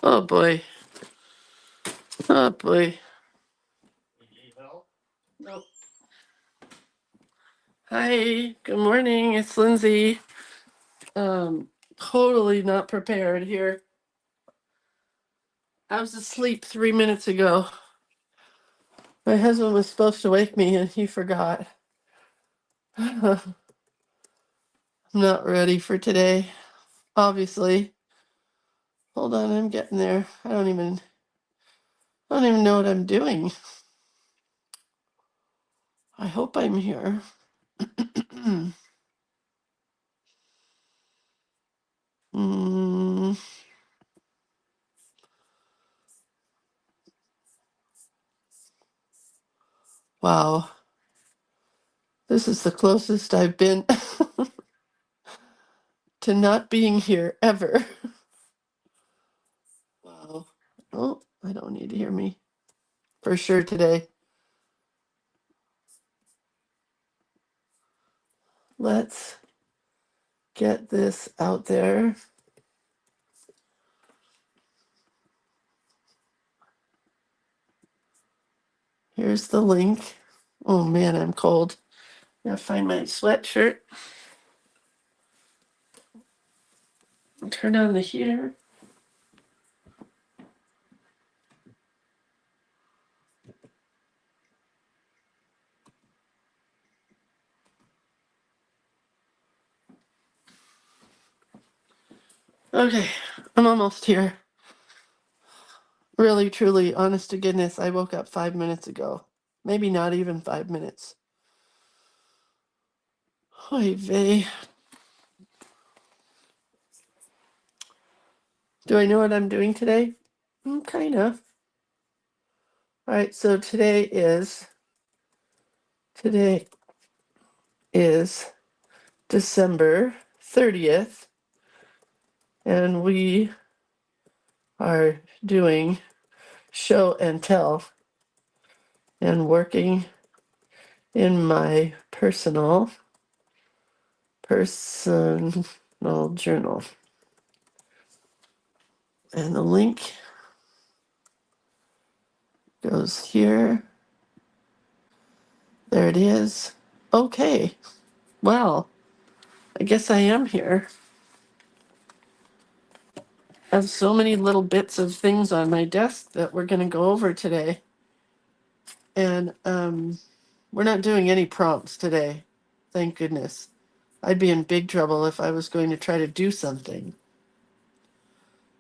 Oh boy. Oh boy. Nope. Hi, good morning. It's Lindsay. Totally not prepared here. I was asleep 3 minutes ago. My husband was supposed to wake me and he forgot. I'm not ready for today, obviously. Hold on, I'm getting there. I don't even know what I'm doing. I hope I'm here. Mm, wow. This is the closest I've been to not being here ever. Wow. Oh, I don't need to hear me for sure today. Let's get this out there. Here's the link. Oh man, I'm cold. Gotta find my sweatshirt. Turn on the heater. Okay, I'm almost here. Really, truly, honest to goodness, I woke up 5 minutes ago. Maybe not even 5 minutes. Oy vey. Do I know what I'm doing today? Kind of. All right, so today is December 30th, and we are doing show and tell and working in my personal journal. And the link goes here. There it is. Okay. Well, I guess I am here. I have so many little bits of things on my desk that we're going to go over today. And we're not doing any prompts today. Thank goodness. I'd be in big trouble if I was going to try to do something.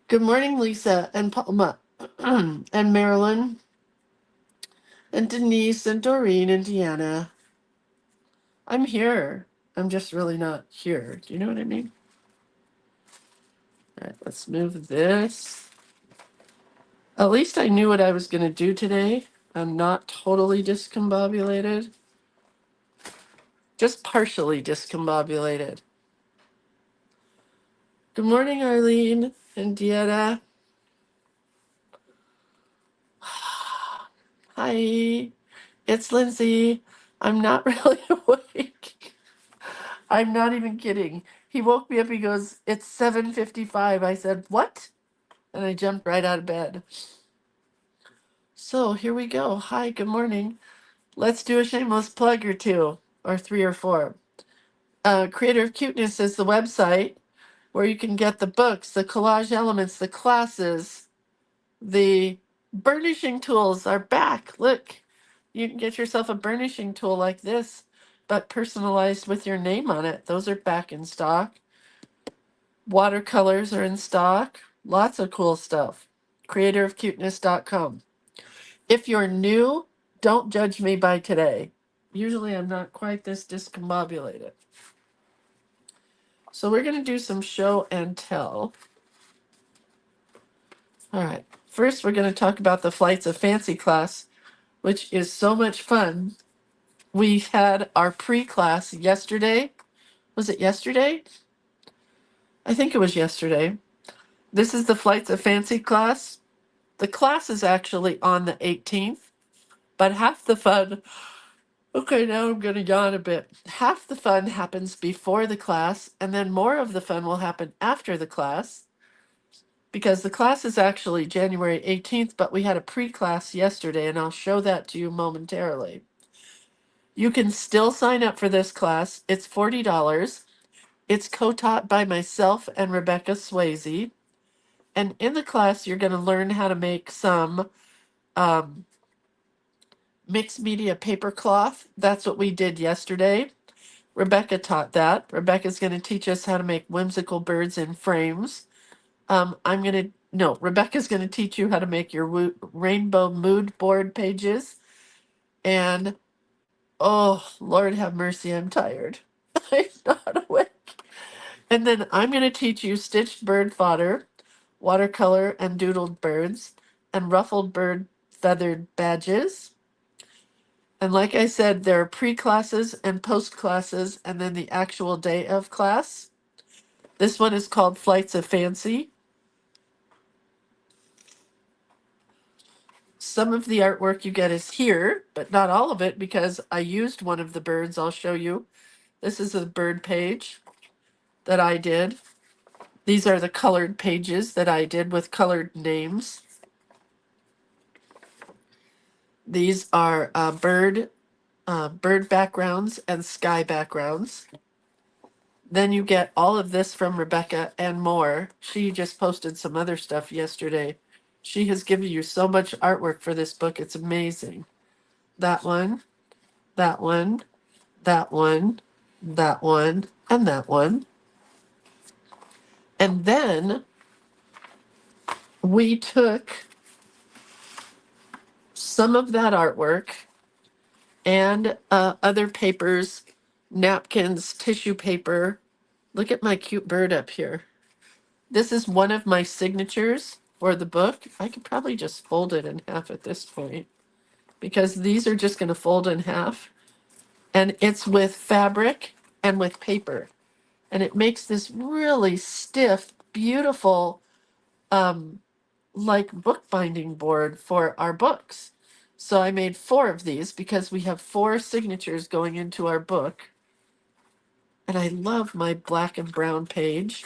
Good morning, Lisa and Palma and Marilyn and Denise and Doreen and Deanna. I'm here. I'm just really not here. Do you know what I mean? All right, let's move this. At least I knew what I was going to do today. I'm not totally discombobulated, just partially discombobulated. Good morning, Arlene and Deanna. Hi, it's Lindsay. I'm not really awake. I'm not even kidding. He woke me up. He goes, "It's 7:55." I said, "What?" And I jumped right out of bed. So here we go. Hi, good morning. Let's do a shameless plug or two, or three or four. Creator of Cuteness is the website where you can get the books, the collage elements, the classes, the burnishing tools are back. Look, you can get yourself a burnishing tool like this, but personalized with your name on it. Those are back in stock. Watercolors are in stock. Lots of cool stuff. Creatorofcuteness.com. If you're new, don't judge me by today. Usually I'm not quite this discombobulated. So we're going to do some show and tell. All right. First, we're going to talk about the Flights of Fancy class, which is so much fun. We had our pre-class yesterday. Was it yesterday? I think it was yesterday. This is the Flights of Fancy class. The class is actually on the 18th, but half the fun, okay, now I'm going to yawn a bit. Half the fun happens before the class, and then more of the fun will happen after the class. because the class is actually January 18th, but we had a pre-class yesterday, and I'll show that to you momentarily. You can still sign up for this class. It's $40. It's co-taught by myself and Rebecca Swayze. And in the class, you're going to learn how to make some um, mixed media paper cloth. That's what we did yesterday. Rebecca taught that. Rebecca's going to teach us how to make whimsical birds in frames. Rebecca's going to teach you how to make your rainbow mood board pages. And oh, Lord have mercy, I'm tired. I'm not awake. And then I'm going to teach you stitched bird fodder, watercolor and doodled birds, and ruffled bird feathered badges. And like I said, there are pre-classes and post-classes, and then the actual day of class. This one is called Flights of Fancy. Some of the artwork you get is here, but not all of it because I used one of the birds. I'll show you. This is a bird page that I did. These are the colored pages that I did with colored names. These are bird backgrounds and sky backgrounds. Then you get all of this from Rebecca and more. She just posted some other stuff yesterday. She has given you so much artwork for this book. It's amazing. That one, that one, that one, that one, and that one. And then we took some of that artwork and other papers, napkins, tissue paper. Look at my cute bird up here. This is one of my signatures for the book. I could probably just fold it in half at this point because these are just going to fold in half. And it's with fabric and with paper. And it makes this really stiff, beautiful, like bookbinding board for our books. So I made 4 of these because we have 4 signatures going into our book. And I love my black and brown page.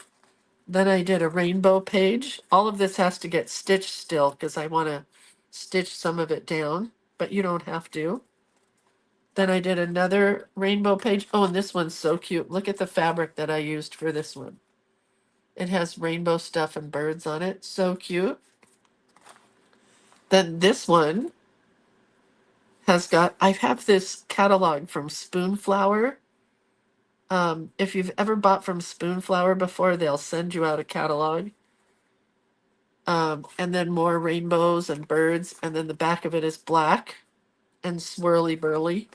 Then I did a rainbow page. All of this has to get stitched still because I want to stitch some of it down, but you don't have to. Then I did another rainbow page. Oh, and this one's so cute. Look at the fabric that I used for this one. It has rainbow stuff and birds on it. So cute. Then this one has got, I have this catalog from Spoonflower. If you've ever bought from Spoonflower before, they'll send you out a catalog. And then more rainbows and birds. And then the back of it is black and swirly burly.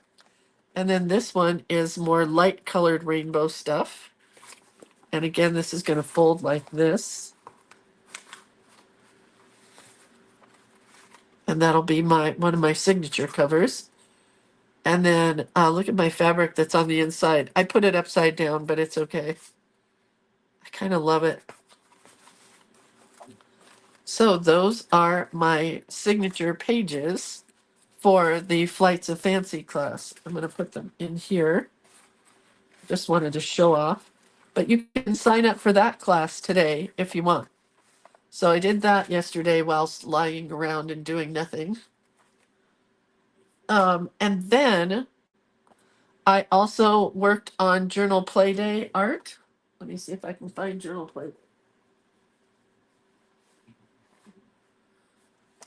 And then this one is more light colored rainbow stuff. And again, this is going to fold like this. And that'll be one of my signature covers. And then look at my fabric that's on the inside. I put it upside down, but it's okay. I kind of love it. So those are my signature pages for the Flights of Fancy class. I'm going to put them in here. Just wanted to show off. But you can sign up for that class today if you want. So I did that yesterday whilst lying around and doing nothing. And then I also worked on Journal Playday art. Let me see if I can find Journal Playday.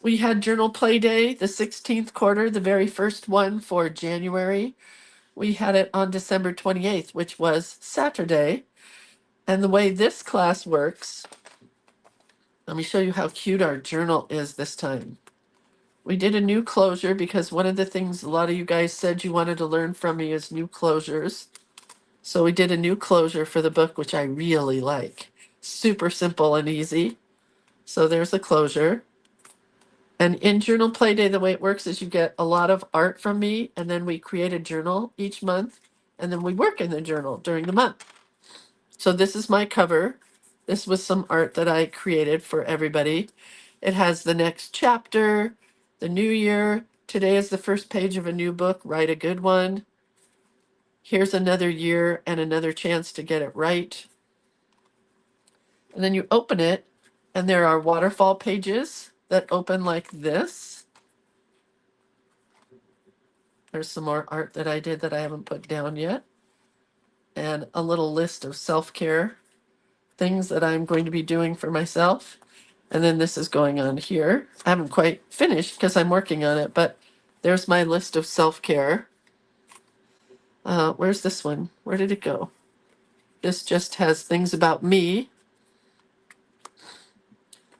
We had Journal Playday, the 16th quarter, the very first one for January. We had it on December 28th, which was Saturday. And the way this class works, let me show you how cute our journal is this time. We did a new closure because one of the things a lot of you guys said you wanted to learn from me is new closures. So we did a new closure for the book, which I really like. Super simple and easy. So there's a closure. And in Journal Playday, the way it works is you get a lot of art from me, and then we create a journal each month, and then we work in the journal during the month. So this is my cover. This was some art that I created for everybody. It has the next chapter, the new year. Today is the first page of a new book. Write a good one. Here's another year and another chance to get it right. And then you open it, And there are waterfall pages that open like this. There's some more art that I did that I haven't put down yet. And a little list of self-care things that I'm going to be doing for myself. And then this is going on here. I haven't quite finished because I'm working on it, but there's my list of self-care. Where's this one? Where did it go? This just has things about me.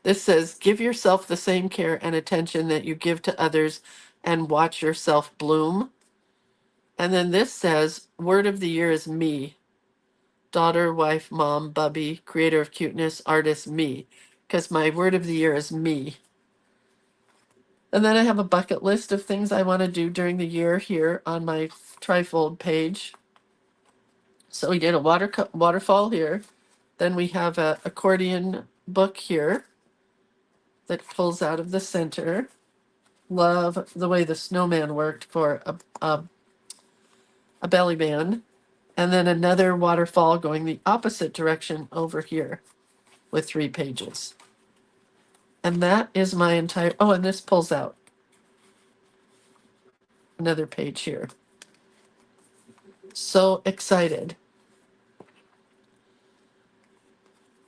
This says, give yourself the same care and attention that you give to others and watch yourself bloom. And then this says, word of the year is me. Daughter, wife, mom, bubby, creator of cuteness, artist, me. Because my word of the year is me. And then I have a bucket list of things I want to do during the year here on my trifold page. So we did a waterfall here. Then we have a accordion book here that pulls out of the center. Love the way the snowman worked for a belly band. And then another waterfall going the opposite direction over here with 3 pages. And that is my entire, oh, and this pulls out another page here. So excited.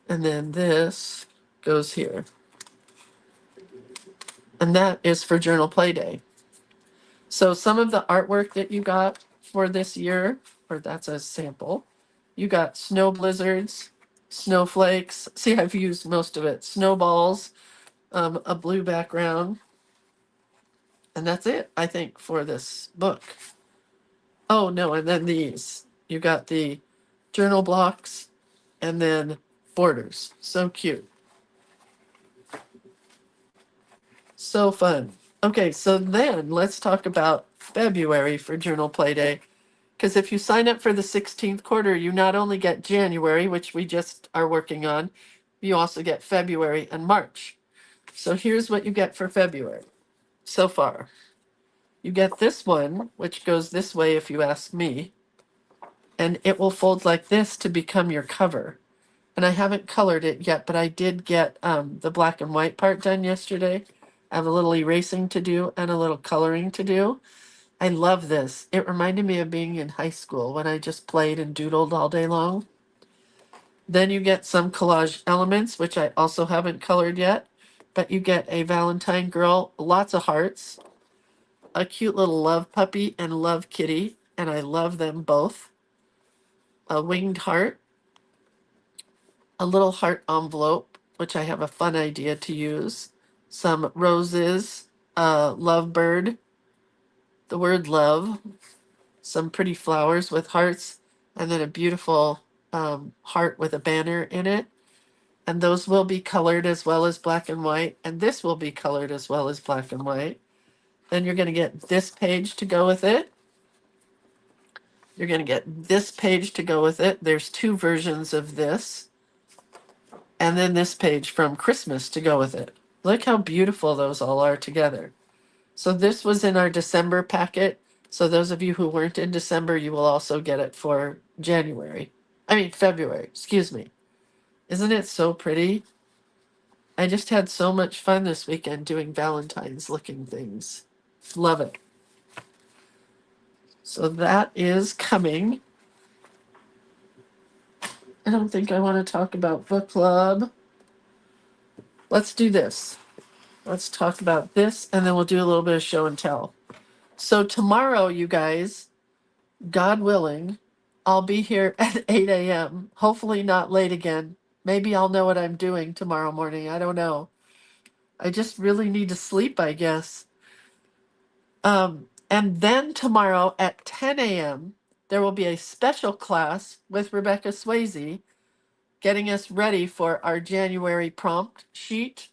And then this goes here. And that is for Journal Play Day. So some of the artwork that you got for this year, or that's a sample, you got snow blizzards, snowflakes. See, I've used most of it. Snowballs, a blue background. And that's it, I think, for this book. Oh, no, and then these. You got the journal blocks and then borders. So cute. So fun. Okay, so then let's talk about February for Journal Play Day. Because if you sign up for the 16th quarter, you not only get January, which we just are working on, you also get February and March. So here's what you get for February so far. You get this one, which goes this way if you ask me, and it will fold like this to become your cover. And I haven't colored it yet, but I did get the black and white part done yesterday. I have a little erasing to do and a little coloring to do. I love this. It reminded me of being in high school when I just played and doodled all day long. Then you get some collage elements, which I also haven't colored yet, but you get a Valentine girl, lots of hearts, a cute little love puppy and love kitty, and I love them both. A winged heart, a little heart envelope, which I have a fun idea to use, some roses, a lovebird, the word love, some pretty flowers with hearts, and then a beautiful heart with a banner in it. And those will be colored as well as black and white. And this will be colored as well as black and white. Then you're going to get this page to go with it. You're going to get this page to go with it. There's 2 versions of this. And then this page from Christmas to go with it. Look how beautiful those all are together. So this was in our December packet. So those of you who weren't in December, you will also get it for February, excuse me. Isn't it so pretty? I just had so much fun this weekend doing Valentine's looking things. Love it. So that is coming. I don't think I want to talk about book club. Let's do this. Let's talk about this and then we'll do a little bit of show and tell. So tomorrow, you guys, God willing, I'll be here at 8 a.m. Hopefully not late again. Maybe I'll know what I'm doing tomorrow morning. I don't know. I just really need to sleep, I guess. And then tomorrow at 10 a.m., there will be a special class with Rebecca Swayze getting us ready for our January prompt sheet.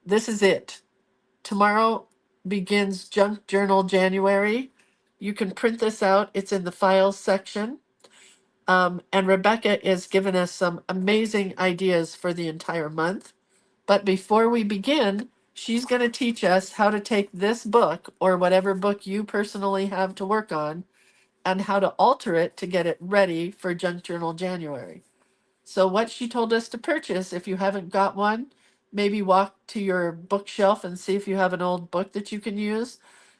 This is it. Tomorrow begins Junk Journal January. You can print this out. It's in the files section. And Rebecca has given us some amazing ideas for the entire month. But before we begin, she's going to teach us how to take this book or whatever book you personally have to work on and how to alter it to get it ready for Junk Journal January. So what she told us to purchase, if you haven't got one, maybe walk to your bookshelf and see if you have an old book that you can use.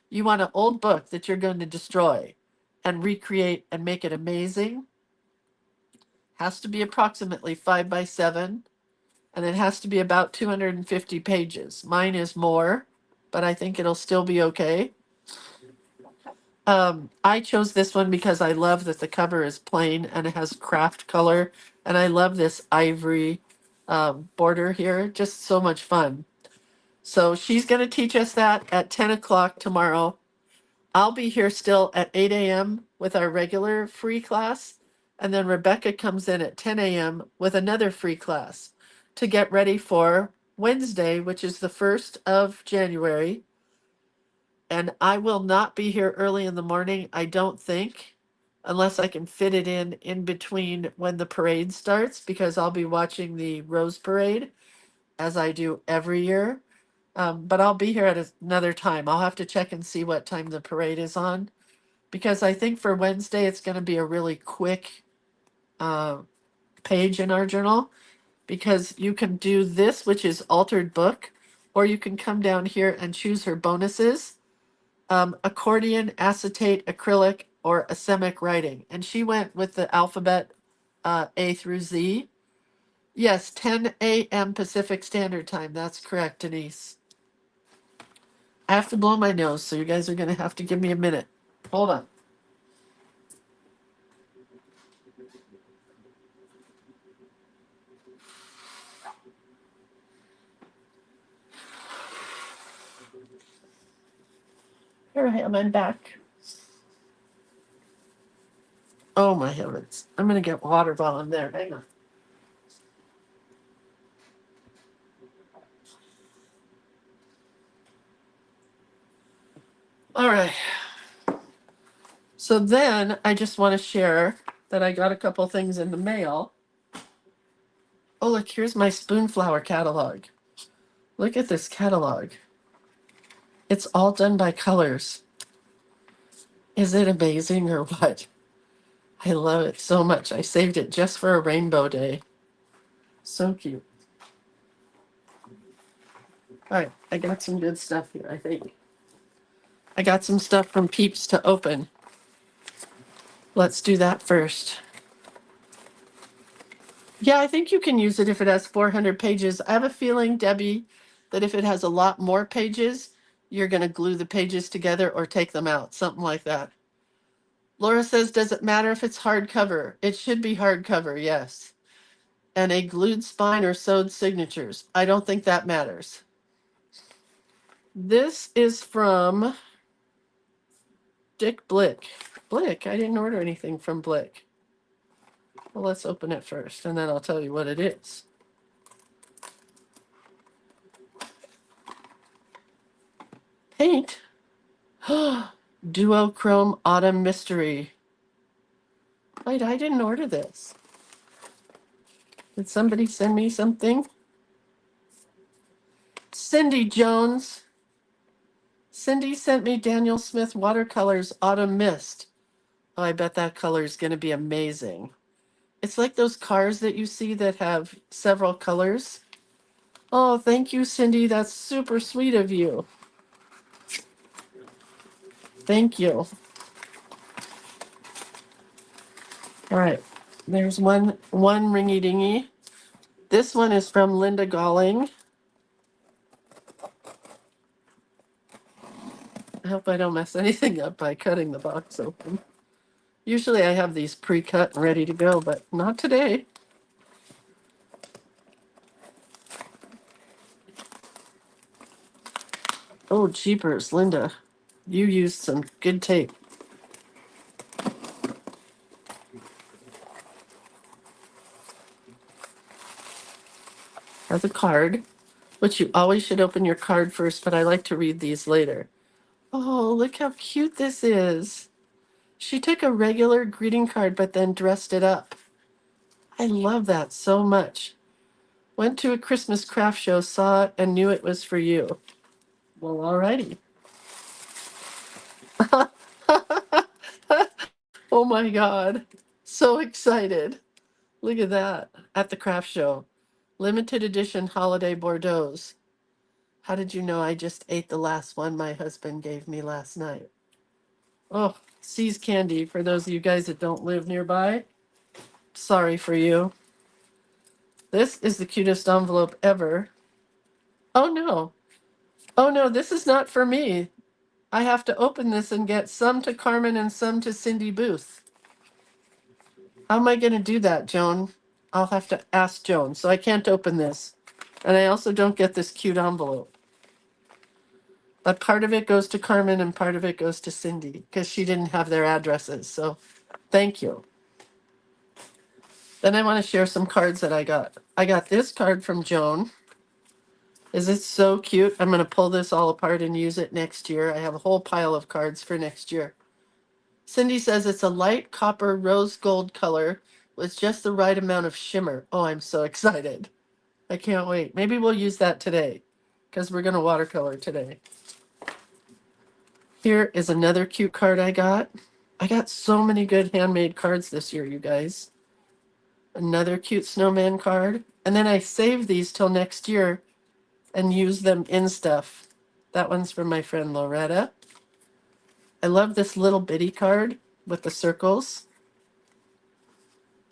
You want an old book that you're going to destroy and recreate and make it amazing. Has to be approximately 5 by 7, and it has to be about 250 pages. Mine is more, but I think it'll still be okay. I chose this one because I love that the cover is plain and it has craft color, and I love this ivory border here. Just so much fun. So she's going to teach us that at 10 o'clock tomorrow. I'll be here still at 8 a.m. with our regular free class. And then Rebecca comes in at 10 a.m. with another free class to get ready for Wednesday, which is the 1st of January. And I will not be here early in the morning, I don't think, unless I can fit it in between when the parade starts, because I'll be watching the Rose Parade as I do every year. But I'll be here at another time. I'll have to check and see what time the parade is on, because I think for Wednesday it's going to be a really quick uh, page in our journal, because you can do this, which is altered book, or you can come down here and choose her bonuses, accordion, acetate, acrylic, or asemic writing. And she went with the alphabet A through Z. Yes, 10 a.m. Pacific Standard Time. That's correct, Denise. I have to blow my nose, so you guys are going to have to give me a minute. Hold on. Here I am, I'm back. Oh my heavens. I'm going to get water while I'm there. Hang on. All right. So then I just want to share that I got a couple things in the mail. Oh, look, here's my Spoonflower catalog. Look at this catalog. It's all done by colors. Is it amazing or what? I love it so much. I saved it just for a rainbow day. So cute. All right, I got some good stuff here, I think. I got some stuff from Peeps to open. Let's do that first. Yeah, I think you can use it if it has 400 pages. I have a feeling, Debbie, that if it has a lot more pages, you're going to glue the pages together or take them out, something like that. Laura says, does it matter if it's hardcover? It should be hardcover, yes. And a glued spine or sewed signatures. I don't think that matters. This is from Dick Blick. Blick, I didn't order anything from Blick. Well, let's open it first, and then I'll tell you what it is. Paint. Duochrome Autumn Mystery. Wait, I didn't order this. Did somebody send me something? Cindy Jones. Cindy sent me Daniel Smith Watercolors Autumn Mist. Oh, I bet that color is going to be amazing. It's like those cars that you see that have several colors. Oh, thank you, Cindy. That's super sweet of you. Thank you. All right. There's one ringy dingy. This one is from Linda Galling. I hope I don't mess anything up by cutting the box open. Usually I have these pre-cut and ready to go, but not today. Oh, jeepers, Linda. You used some good tape. Has a card, which you always should open your card first, but I like to read these later. Oh, look how cute this is. She took a regular greeting card, but then dressed it up. I love that so much. Went to a Christmas craft show, saw it, and knew it was for you. Well, alrighty. Oh my God. So excited. Look at that at the craft show. Limited edition holiday Bordeaux's. How did you know I just ate the last one my husband gave me last night? Oh, C's candy for those of you guys that don't live nearby. Sorry for you. This is the cutest envelope ever. Oh no. Oh no, this is not for me. I have to open this and get some to Carmen and some to Cindy Booth. How am I going to do that, Joan? I'll have to ask Joan. So I can't open this. And I also don't get this cute envelope. But part of it goes to Carmen and part of it goes to Cindy because she didn't have their addresses. So thank you. Then I want to share some cards that I got. I got this card from Joan. Is it so cute? I'm going to pull this all apart and use it next year. I have a whole pile of cards for next year. Cindy says it's a light copper rose gold color with just the right amount of shimmer. Oh, I'm so excited. I can't wait. Maybe we'll use that today because we're going to watercolor today. Here is another cute card I got. I got so many good handmade cards this year, you guys. Another cute snowman card. And then I save these till next year and use them in stuff. That one's from my friend Loretta. I love this little bitty card with the circles.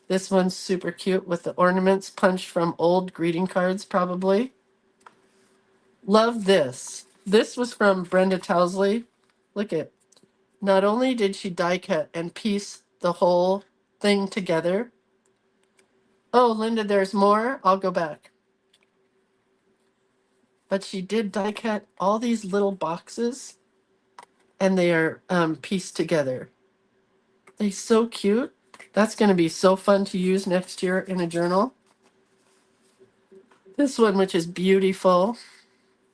This one's super cute with the ornaments punched from old greeting cards, probably. Love this. This was from Brenda Tousley. Look at, not only did she die cut and piece the whole thing together. Oh, Linda, there's more. I'll go back. But she did die cut all these little boxes and they are pieced together. They're so cute. That's going to be so fun to use next year in a journal. This one, which is beautiful.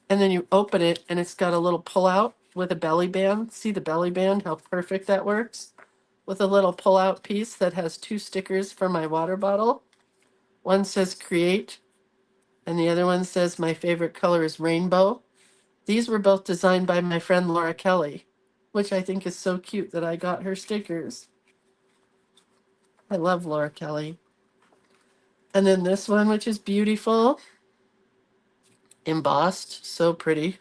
And then you open it and it's got a little pull-out with a belly band. See the belly band, how perfect that works? With a little pull-out piece that has 2 stickers for my water bottle. One says create, and the other one says my favorite color is rainbow. These were both designed by my friend Laura Kelly, which I think is so cute that I got her stickers. I love Laura Kelly. And then this one, which is beautiful, embossed, so pretty.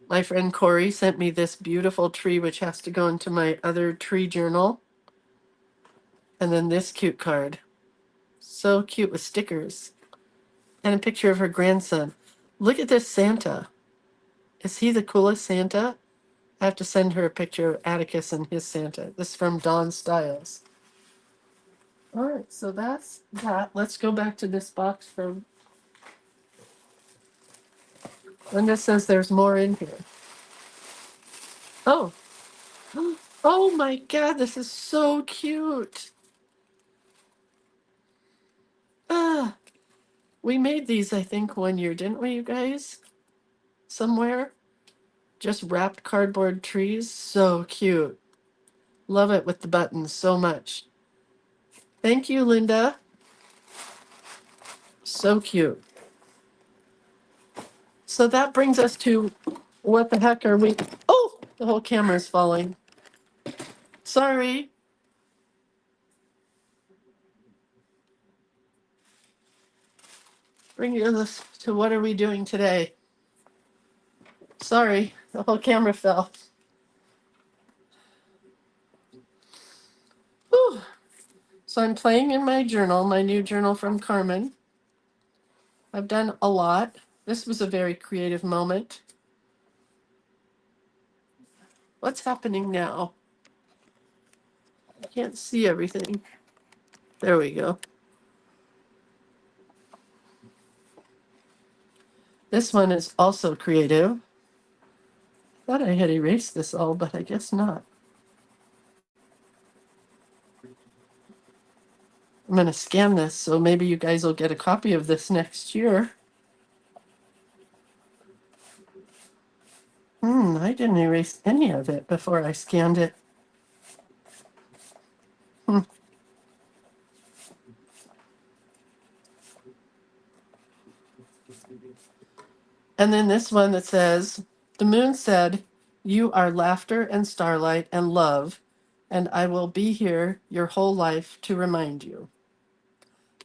My friend Corey sent me this beautiful tree, which has to go into my other tree journal. And then this cute card. So cute with stickers. And a picture of her grandson. Look at this Santa. Is he the coolest Santa? I have to send her a picture of Atticus and his Santa. This is from Dawn Styles. All right, so that's that. Let's go back to this box from Linda says there's more in here. Oh. Oh my God, this is so cute. Ah, we made these, I think, one year, didn't we, you guys? Somewhere. Just wrapped cardboard trees. So cute. Love it with the buttons so much. Thank you, Linda. So cute. So that brings us to what the heck are we? Oh, the whole camera's falling. Sorry. Bring us to what are we doing today? Sorry, the whole camera fell. Whew. So I'm playing in my journal, my new journal from Carmen. I've done a lot. This was a very creative moment. What's happening now? I can't see everything. There we go. This one is also creative. I thought I had erased this all, but I guess not. I'm going to scan this, so maybe you guys will get a copy of this next year. I didn't erase any of it before I scanned it. And then this one that says, the moon said, you are laughter and starlight and love, and I will be here your whole life to remind you.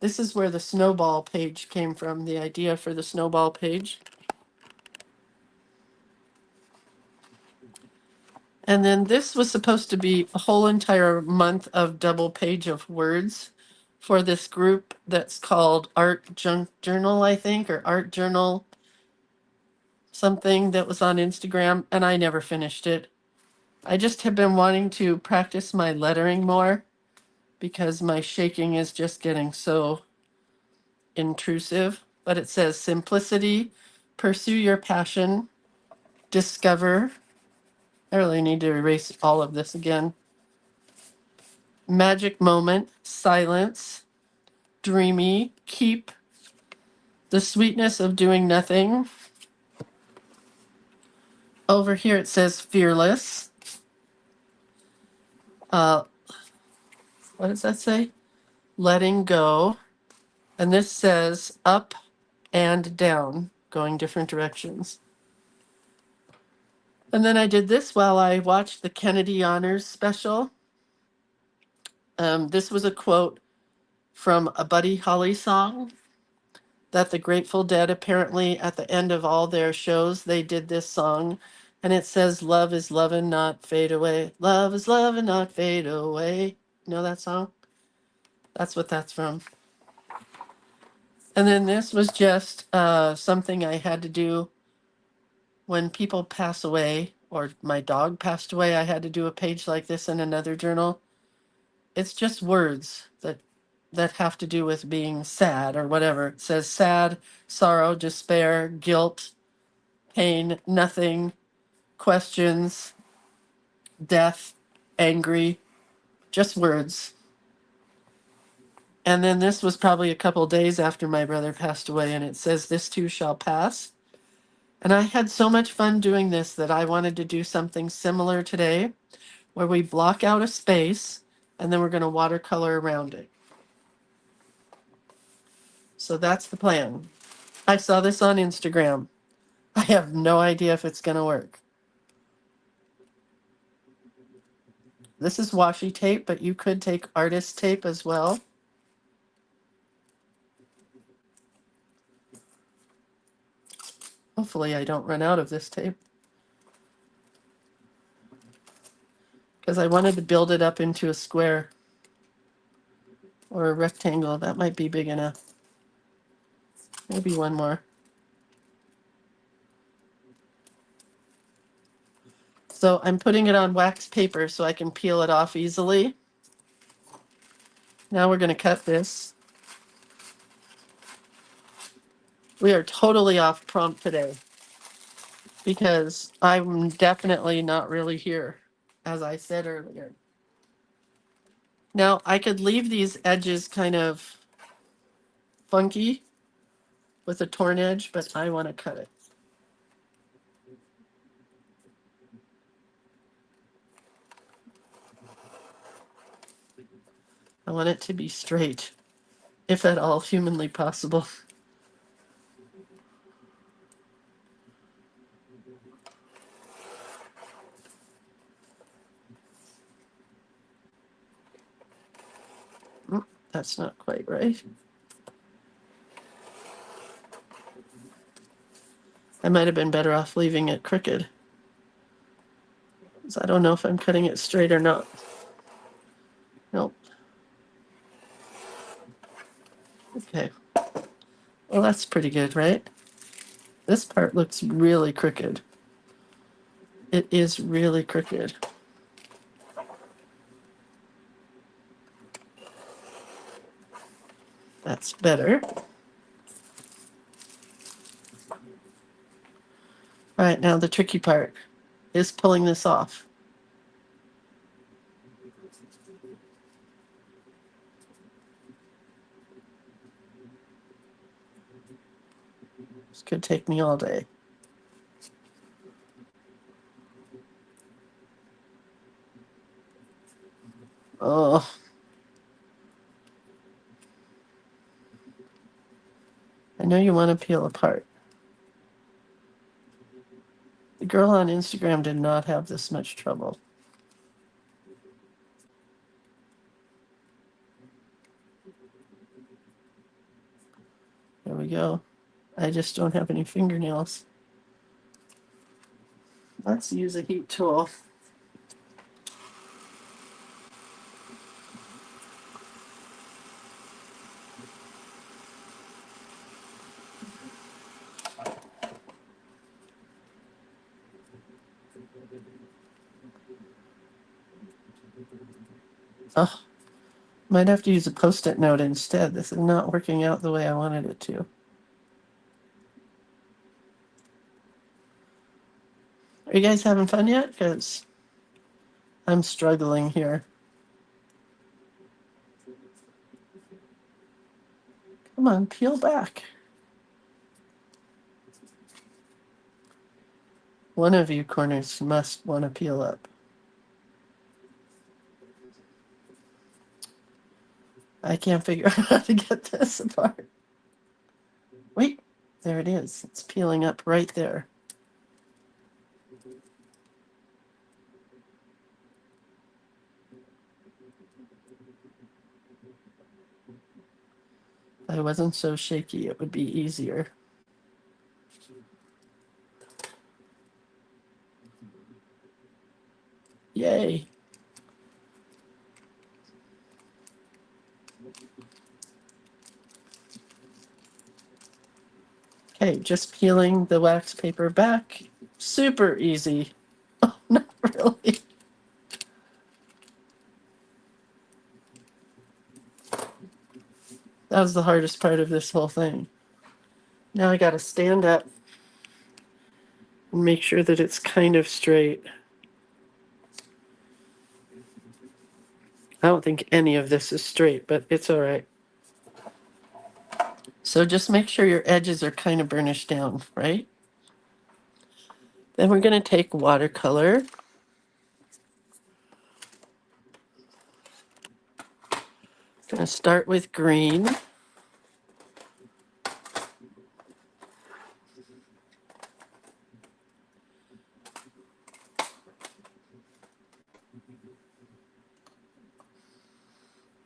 This is where the snowball page came from, the idea for the snowball page. And then this was supposed to be a whole entire month of double page of words for this group that's called Art Journal, I think, or Art Journal something that was on Instagram, and I never finished it. I just have been wanting to practice my lettering more because my shaking is just getting so intrusive. But it says simplicity, pursue your passion, discover. I really need to erase all of this again. Magic moment, silence, dreamy, keep, the sweetness of doing nothing. Over here it says fearless. Uh, what does that say? Letting go. And this says up and down, going different directions. And then I did this while I watched the Kennedy Honors special. This was a quote from a Buddy Holly song that the Grateful Dead apparently at the end of all their shows, they did this song. And it says, love is love and not fade away. Love is love and not fade away. You know that song? That's what that's from. And then this was just something I had to do when people pass away, or my dog passed away. I had to do a page like this in another journal. It's just words that have to do with being sad or whatever. It says sad, sorrow, despair, guilt, pain, nothing, questions, death, angry, just words. And then this was probably a couple days after my brother passed away, and it says, this too shall pass. And I had so much fun doing this that I wanted to do something similar today, where we block out a space and then we're going to watercolor around it. So that's the plan. I saw this on Instagram. I have no idea if it's going to work. This is washi tape, but you could take artist tape as well. Hopefully I don't run out of this tape, because I wanted to build it up into a square or a rectangle. That might be big enough. Maybe one more. So I'm putting it on wax paper so I can peel it off easily. Now we're going to cut this. We are totally off prompt today because I'm definitely not really here, as I said earlier. Now I could leave these edges kind of funky with a torn edge, but I want to cut it. I want it to be straight, if at all humanly possible. That's not quite right. I might have been better off leaving it crooked, because I don't know if I'm cutting it straight or not. Nope. Okay. Well, that's pretty good, right? This part looks really crooked. It is really crooked. That's better. All right, now the tricky part is pulling this off. This could take me all day. Oh. I know you want to peel apart. The girl on Instagram did not have this much trouble. we go. I just don't have any fingernails. Let's use a heat tool. Oh, might have to use a Post-it note instead. This is not working out the way I wanted it to. Are you guys having fun yet? Because I'm struggling here. Come on, peel back. One of you corners must want to peel up. I can't figure out how to get this apart. Wait, there it is. It's peeling up right there. If I wasn't so shaky, it would be easier. Yay. Okay, just peeling the wax paper back. Super easy. Oh, not really. That was the hardest part of this whole thing. Now I gotta stand up and make sure that it's kind of straight. I don't think any of this is straight, but it's all right. So just make sure your edges are kind of burnished down, right? Then we're going to take watercolor. Going to start with green.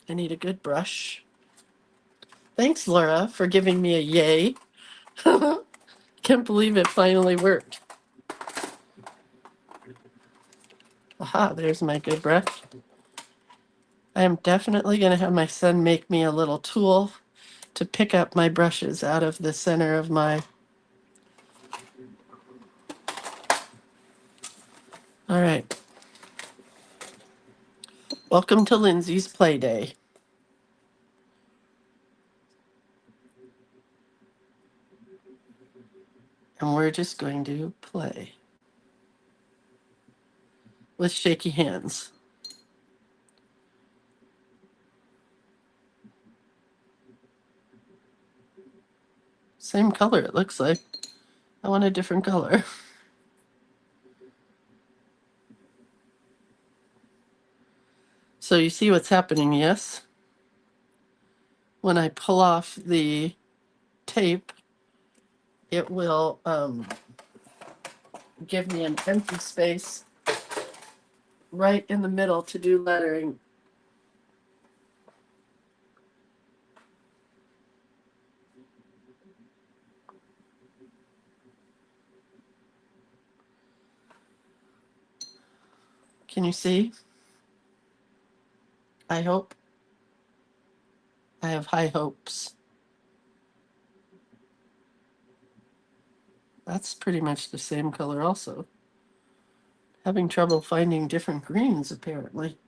I need a good brush. Thanks, Laura, for giving me a yay. Can't believe it finally worked. Aha, there's my good brush. I am definitely going to have my son make me a little tool to pick up my brushes out of the center of my... All right. Welcome to Lindsay's Play Day. And we're just going to play with shaky hands. Same color, it looks like. I want a different color. So you see what's happening, yes? When I pull off the tape, it will give me an empty space right in the middle to do lettering. Can you see? I hope. I have high hopes. That's pretty much the same color also. Having trouble finding different greens, apparently.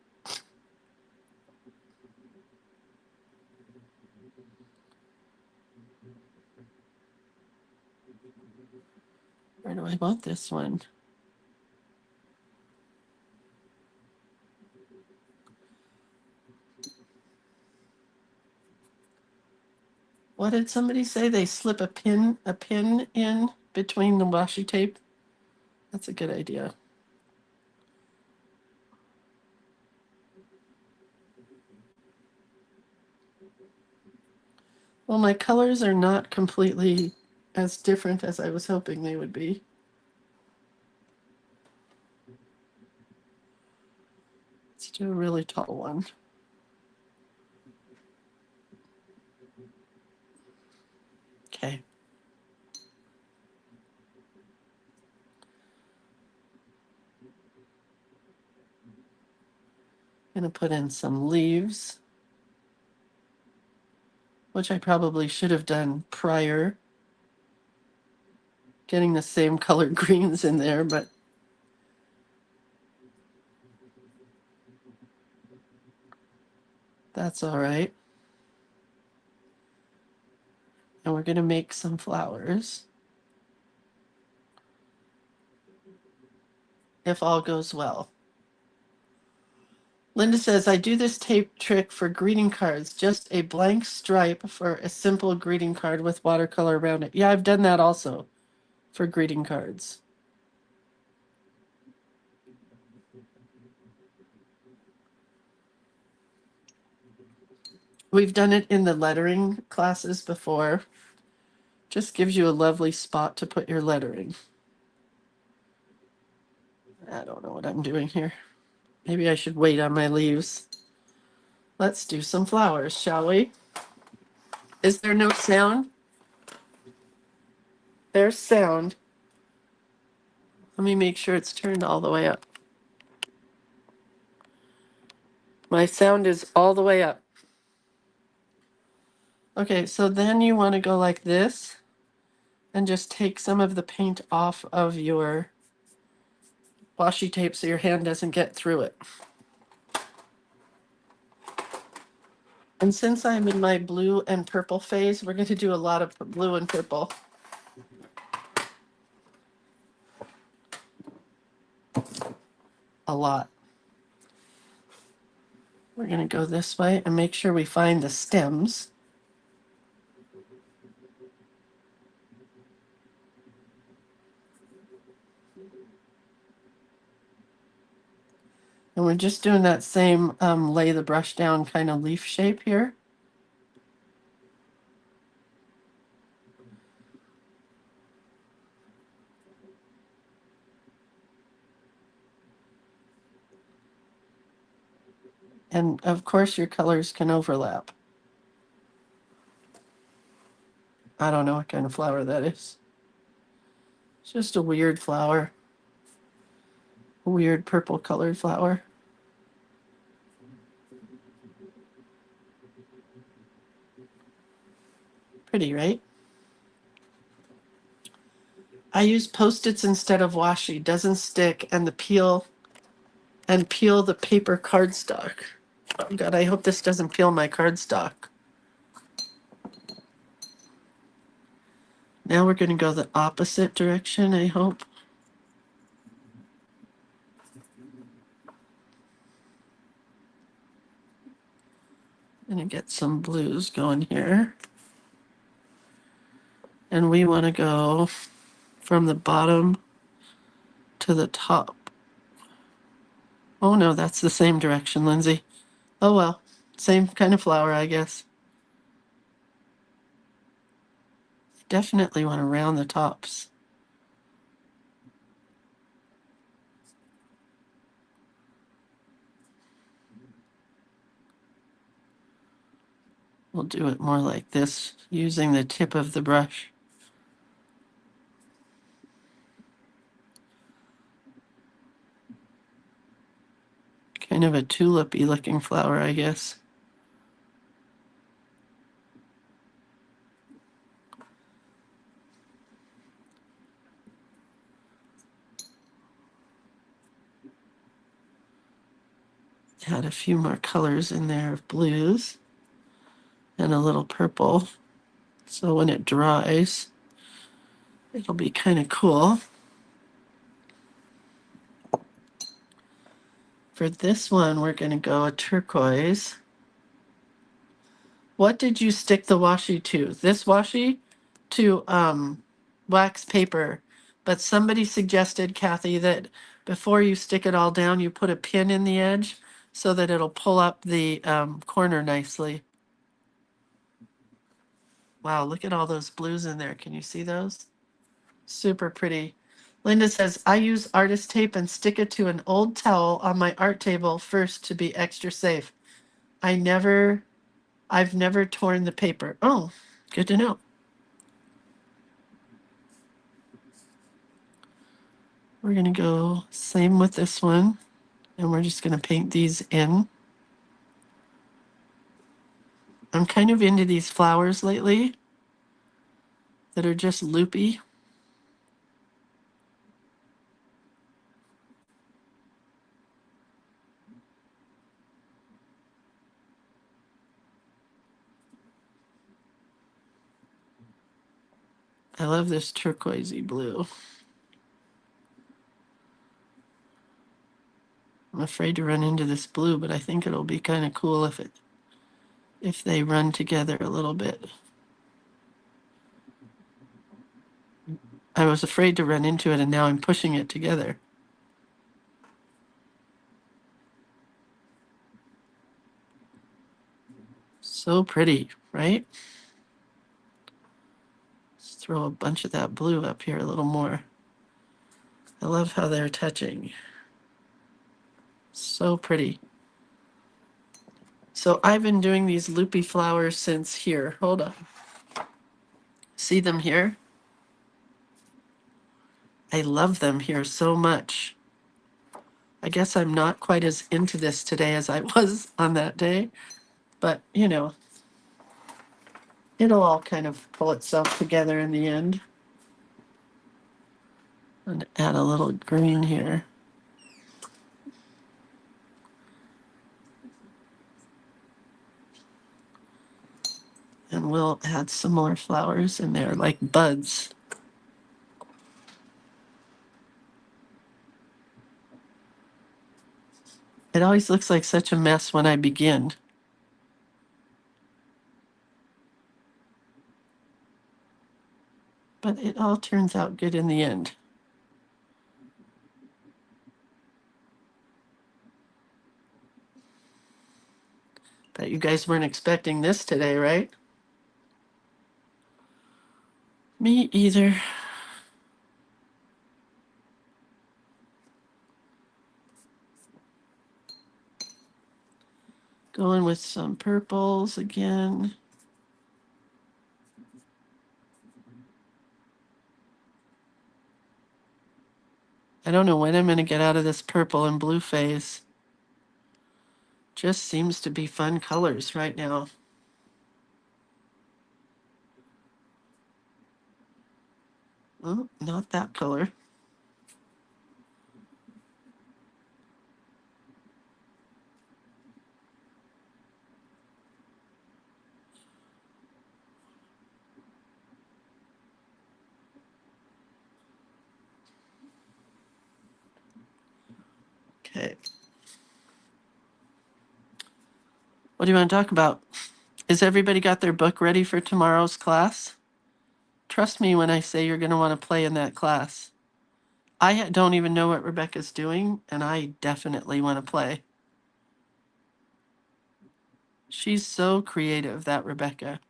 Where do I want this one? What did somebody say? They slip a pin in between the washi tape? That's a good idea. Well, my colors are not completely as different as I was hoping they would be. Let's do a really tall one. Okay. Gonna put in some leaves, which I probably should have done prior. Getting the same colored greens in there, but that's all right. And we're gonna make some flowers, if all goes well. Linda says, I do this tape trick for greeting cards, just a blank stripe for a simple greeting card with watercolor around it. Yeah, I've done that also for greeting cards. We've done it in the lettering classes before. Just gives you a lovely spot to put your lettering. I don't know what I'm doing here. Maybe I should wait on my leaves. Let's do some flowers, shall we? Is there no sound? There's sound. Let me make sure it's turned all the way up. My sound is all the way up. Okay, so then you want to go like this and just take some of the paint off of your washi tape so your hand doesn't get through it. And since I'm in my blue and purple phase, we're going to do a lot of blue and purple. A lot. We're going to go this way and make sure we find the stems. And we're just doing that same lay the brush down kind of leaf shape here. And of course your colors can overlap. I don't know what kind of flower that is. It's just a weird flower. A weird purple colored flower. Pretty, right? I use Post-its instead of washi. Doesn't stick, and peel the paper cardstock. Oh God, I hope this doesn't peel my cardstock. Now we're going to go the opposite direction, I hope. Gonna get some blues going here. And we want to go from the bottom to the top. Oh no, that's the same direction, Lindsay. Oh well, same kind of flower, I guess. Definitely want to round the tops. We'll do it more like this, using the tip of the brush. Kind of a tulipy looking flower, I guess. Add a few more colors in there of blues and a little purple. So when it dries, it'll be kind of cool. For this one, we're going to go a turquoise. What did you stick the washi to? This washi to wax paper. But somebody suggested, Kathy, that before you stick it all down, you put a pin in the edge so that it'll pull up the corner nicely. Wow, look at all those blues in there. Can you see those? Super pretty. Linda says, I use artist tape and stick it to an old towel on my art table first to be extra safe. I've never torn the paper. Oh, good to know. We're gonna go same with this one, and we're just gonna paint these in. I'm kind of into these flowers lately that are just loopy. I love this turquoisey blue. I'm afraid to run into this blue, but I think it'll be kind of cool if they run together a little bit. I was afraid to run into it, and now I'm pushing it together. So pretty, right? Let's throw a bunch of that blue up here a little more. I love how they're touching. So pretty. So I've been doing these loopy flowers since here. Hold on. See them here? I love them here so much. I guess I'm not quite as into this today as I was on that day, but you know, it'll all kind of pull itself together in the end. And add a little green here. And we'll add some more flowers in there, like buds. It always looks like such a mess when I begin. But it all turns out good in the end. Bet you guys weren't expecting this today, right? Me either. Going with some purples again. I don't know when I'm going to get out of this purple and blue phase. Just seems to be fun colors right now. Oh, not that color. Okay. What do you want to talk about? Is everybody got their book ready for tomorrow's class? Trust me when I say you're going to want to play in that class. I don't even know what Rebecca's doing, and I definitely want to play. She's so creative, that Rebecca.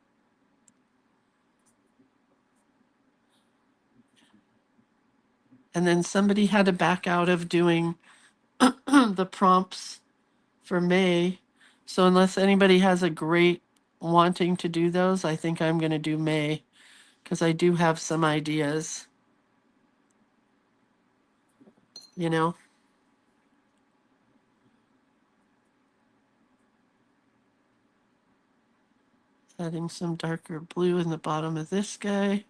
And then somebody had to back out of doing the prompts for May. So unless anybody has a great wanting to do those, I think I'm going to do May because I do have some ideas, you know. Adding some darker blue in the bottom of this guy.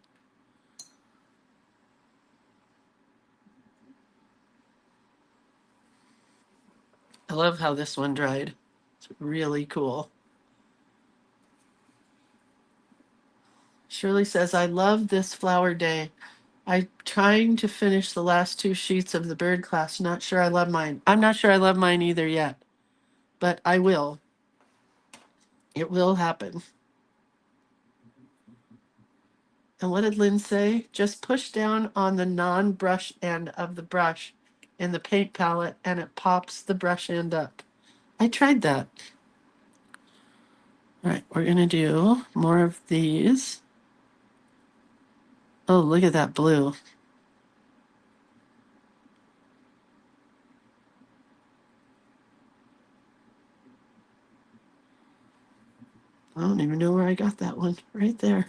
I love how this one dried. It's really cool. Shirley says, I love this flower day. I'm trying to finish the last two sheets of the bird class. Not sure I love mine. I'm not sure I love mine either yet, but I will. It will happen. And what did Lynn say? Just push down on the non-brush end of the brush in the paint palette and it pops the brush end up. I tried that. All right, we're gonna do more of these. Oh, look at that blue. I don't even know where I got that one. Right there.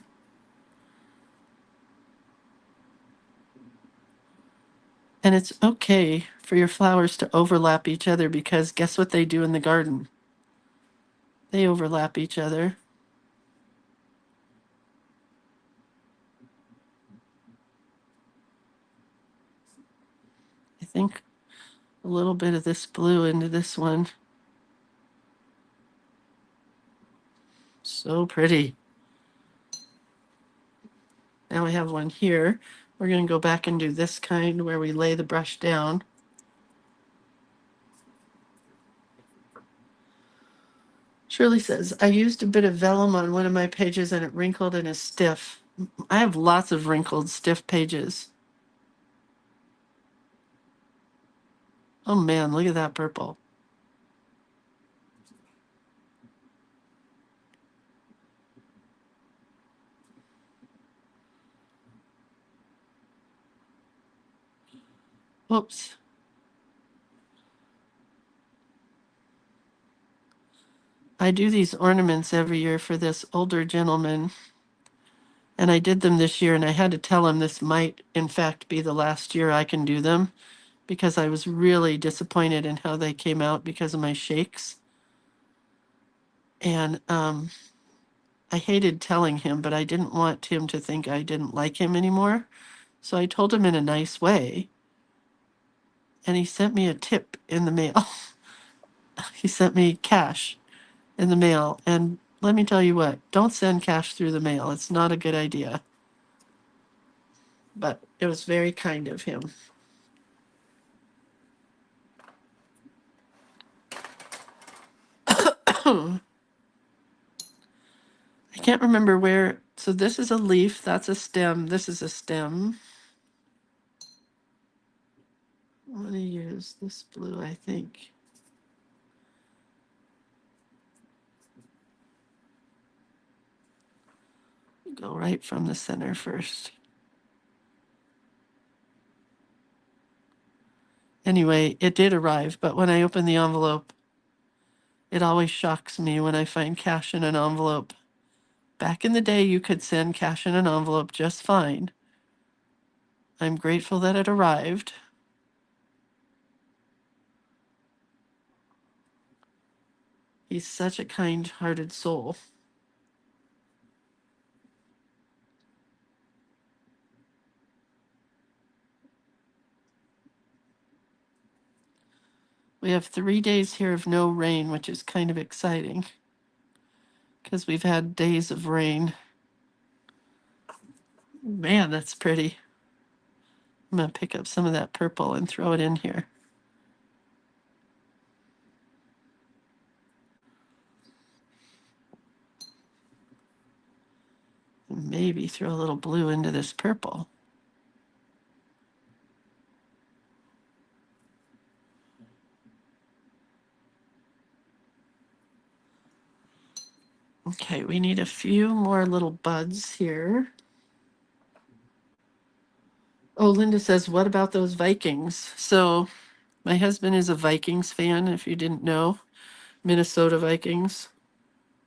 And it's okay for your flowers to overlap each other because guess what they do in the garden? They overlap each other. I think a little bit of this blue into this one. So pretty. Now we have one here. We're going to go back and do this kind where we lay the brush down. Shirley says, I used a bit of vellum on one of my pages and it wrinkled and is stiff. I have lots of wrinkled, stiff pages. Oh man, look at that purple. Whoops. I do these ornaments every year for this older gentleman. And I did them this year, and I had to tell him this might, in fact, be the last year I can do them because I was really disappointed in how they came out because of my shakes. And I hated telling him, but I didn't want him to think I didn't like him anymore. So I told him in a nice way, and he sent me a tip in the mail. He sent me cash in the mail. And let me tell you what, don't send cash through the mail. It's not a good idea. But it was very kind of him. I can't remember where. So this is a leaf. That's a stem. This is a stem. I'm going to use this blue, I think. Go right from the center first. Anyway, it did arrive, but when I open the envelope, it always shocks me when I find cash in an envelope. Back in the day, you could send cash in an envelope just fine. I'm grateful that it arrived. He's such a kind-hearted soul. We have 3 days here of no rain, which is kind of exciting because we've had days of rain. Man, that's pretty. I'm going to pick up some of that purple and throw it in here. And maybe throw a little blue into this purple. Okay, we need a few more little buds here. Oh, Linda says, what about those Vikings? So my husband is a Vikings fan, if you didn't know. Minnesota Vikings,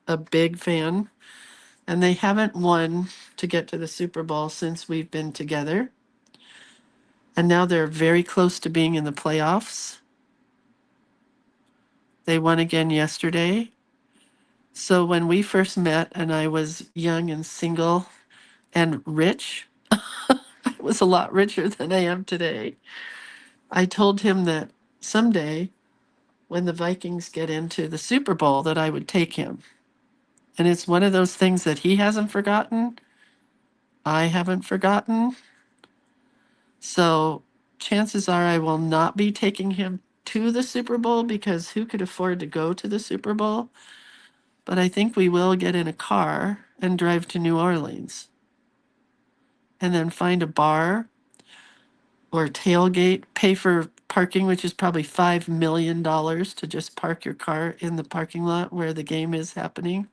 a big fan. And they haven't won to get to the Super Bowl since we've been together. And now they're very close to being in the playoffs. They won again yesterday. So when we first met and I was young and single and rich, I was a lot richer than I am today. I told him that someday when the Vikings get into the Super Bowl that I would take him. And it's one of those things that he hasn't forgotten. I haven't forgotten. So chances are I will not be taking him to the Super Bowl because who could afford to go to the Super Bowl? But I think we will get in a car and drive to New Orleans and then find a bar or tailgate, pay for parking, which is probably $5 million to just park your car in the parking lot where the game is happening.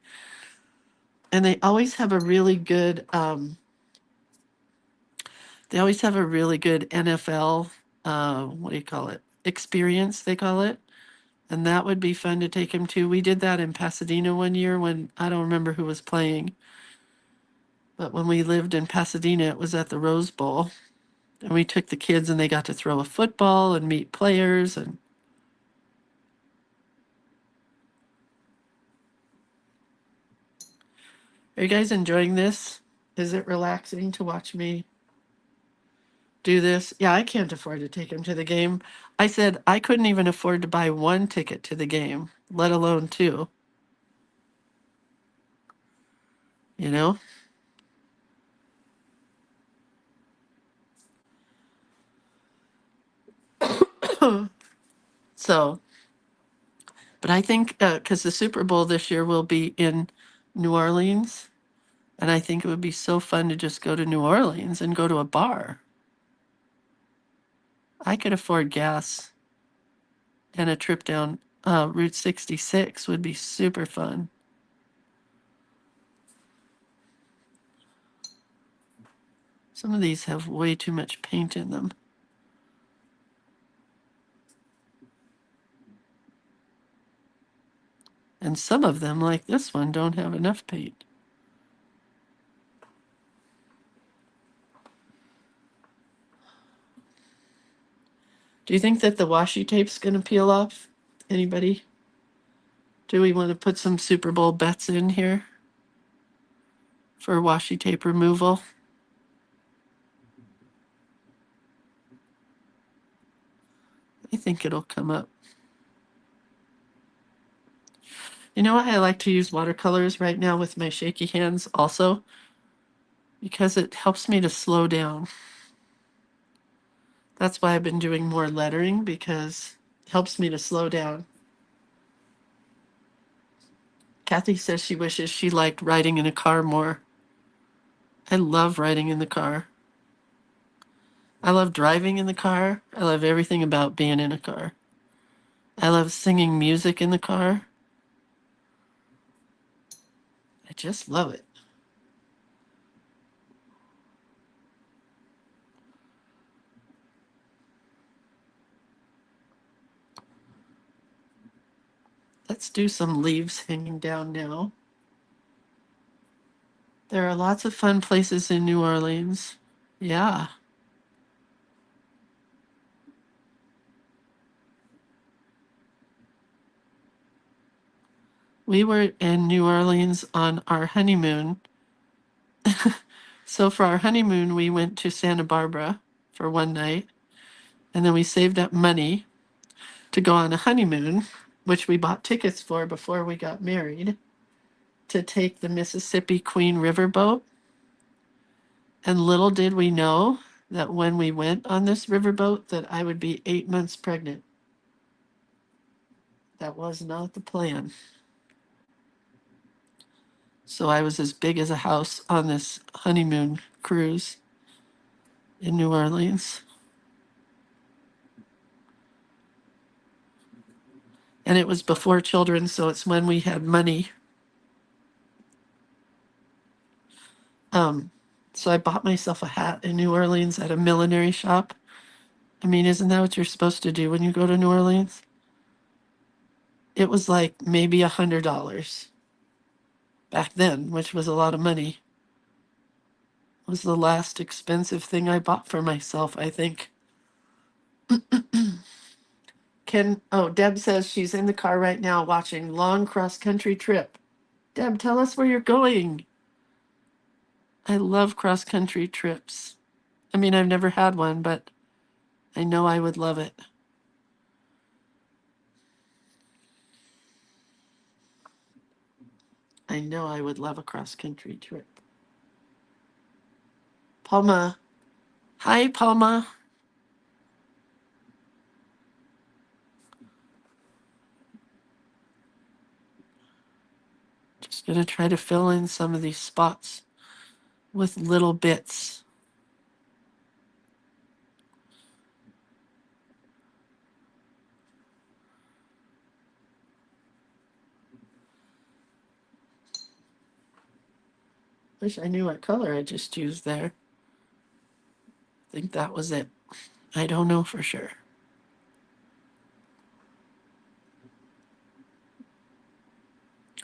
And they always have a really good, NFL, what do you call it? Experience, they call it. And that would be fun to take him to. We did that in Pasadena one year when I don't remember who was playing. But when we lived in Pasadena, it was at the Rose Bowl. And we took the kids and they got to throw a football and meet players. And are you guys enjoying this? Is it relaxing to watch me do this? Yeah, I can't afford to take him to the game. I said I couldn't even afford to buy one ticket to the game, let alone two. You know? So, but I think because the Super Bowl this year will be in New Orleans, and I think it would be so fun to just go to New Orleans and go to a bar. I could afford gas, and a trip down Route 66 would be super fun. Some of these have way too much paint in them. And some of them, like this one, don't have enough paint. Do you think that the washi tape's going to peel off? Anybody? Do we want to put some Super Bowl bets in here for washi tape removal? I think it'll come up. You know what? I like to use watercolors right now with my shaky hands also because it helps me to slow down. That's why I've been doing more lettering because it helps me to slow down. Kathy says she wishes she liked riding in a car more. I love riding in the car. I love driving in the car. I love everything about being in a car. I love singing music in the car. I just love it. Let's do some leaves hanging down now. There are lots of fun places in New Orleans. Yeah. We were in New Orleans on our honeymoon. So for our honeymoon, we went to Santa Barbara for one night, and then we saved up money to go on a honeymoon, which we bought tickets for before we got married, to take the Mississippi Queen River boat. And little did we know that when we went on this riverboat that I would be 8 months pregnant. That was not the plan. So I was as big as a house on this honeymoon cruise in New Orleans. And it was before children, so it's when we had money. So I bought myself a hat in New Orleans at a millinery shop. I mean, isn't that what you're supposed to do when you go to New Orleans? It was like maybe $100 back then, which was a lot of money. It was the last expensive thing I bought for myself, I think. Deb says she's in the car right now watching Long Cross Country Trip. Deb, tell us where you're going. I love cross country trips. I mean, I've never had one, but I know I would love it. I know I would love a cross country trip. Palma. Hi, Palma. Just going to try to fill in some of these spots with little bits. Wish I knew what color I just used there. I think that was it. I don't know for sure.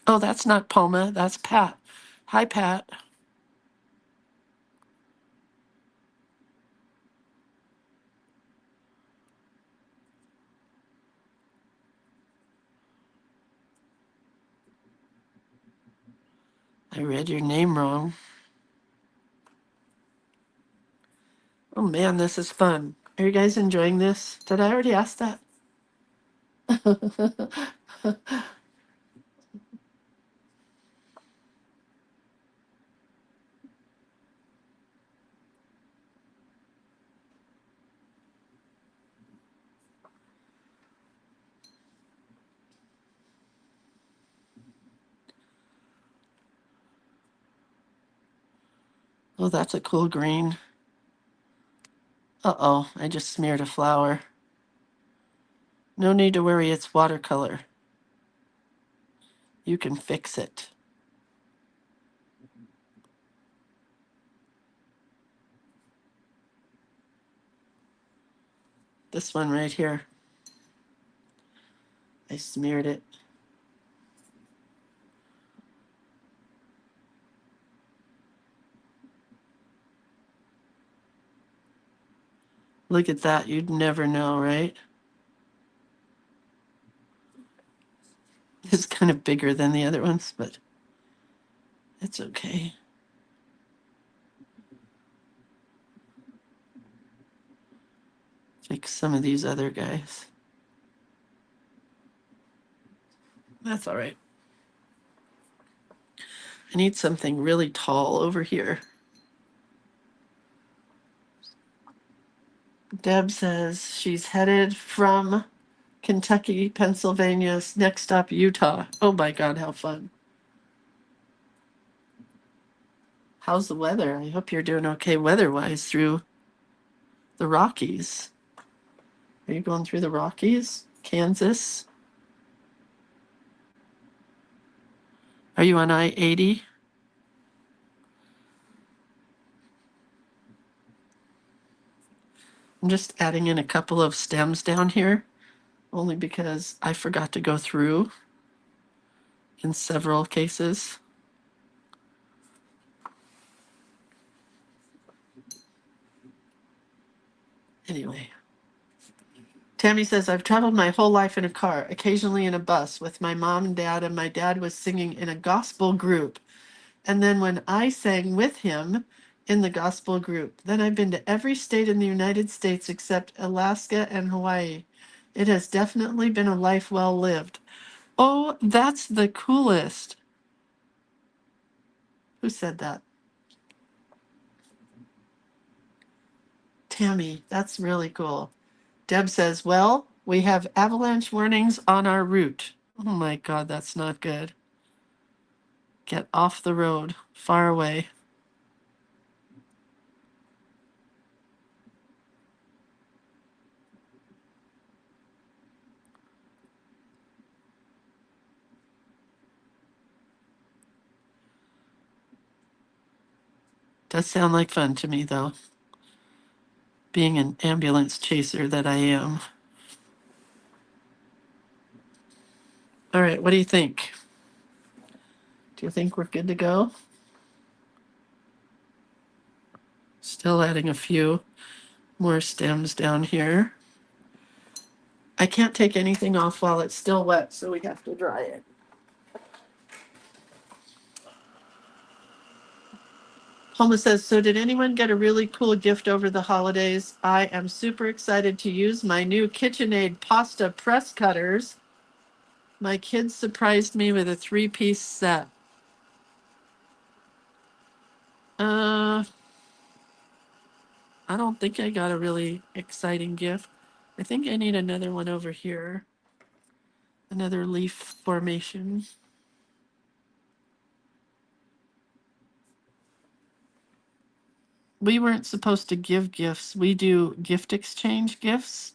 Oh, that's not Palma. That's Pat. Hi, Pat. I read your name wrong. Oh man, this is fun. Are you guys enjoying this? Did I already ask that? Oh, that's a cool green. Uh-oh, I just smeared a flower. No need to worry, it's watercolor. You can fix it. This one right here. I smeared it. Look at that, you'd never know, right? It's kind of bigger than the other ones, but it's okay. Like some of these other guys. That's all right. I need something really tall over here. Deb says she's headed from Kentucky, Pennsylvania, next stop Utah. Oh my God, how fun. How's the weather? I hope you're doing okay weather-wise through the Rockies. Are you going through the Rockies? Kansas? Are you on I-80? I'm just adding in a couple of stems down here, only because I forgot to go through in several cases. Anyway. Tammy says, I've traveled my whole life in a car, occasionally in a bus with my mom and dad, and my dad was singing in a gospel group. And then when I sang with him in the gospel group, then I've been to every state in the United States except Alaska and Hawaii. It has definitely been a life well lived. Oh, that's the coolest. Who said that? Tammy, that's really cool. Deb says, well, we have avalanche warnings on our route. Oh my God, that's not good. Get off the road, far away. Does sound like fun to me, though, being an ambulance chaser that I am. All right, what do you think? Do you think we're good to go? Still adding a few more stems down here. I can't take anything off while it's still wet, so we have to dry it. Palma says, so did anyone get a really cool gift over the holidays? I am super excited to use my new KitchenAid pasta press cutters. My kids surprised me with a 3-piece set. I don't think I got a really exciting gift. I think I need another one over here. Another leaf formation. We weren't supposed to give gifts. We do gift exchange gifts.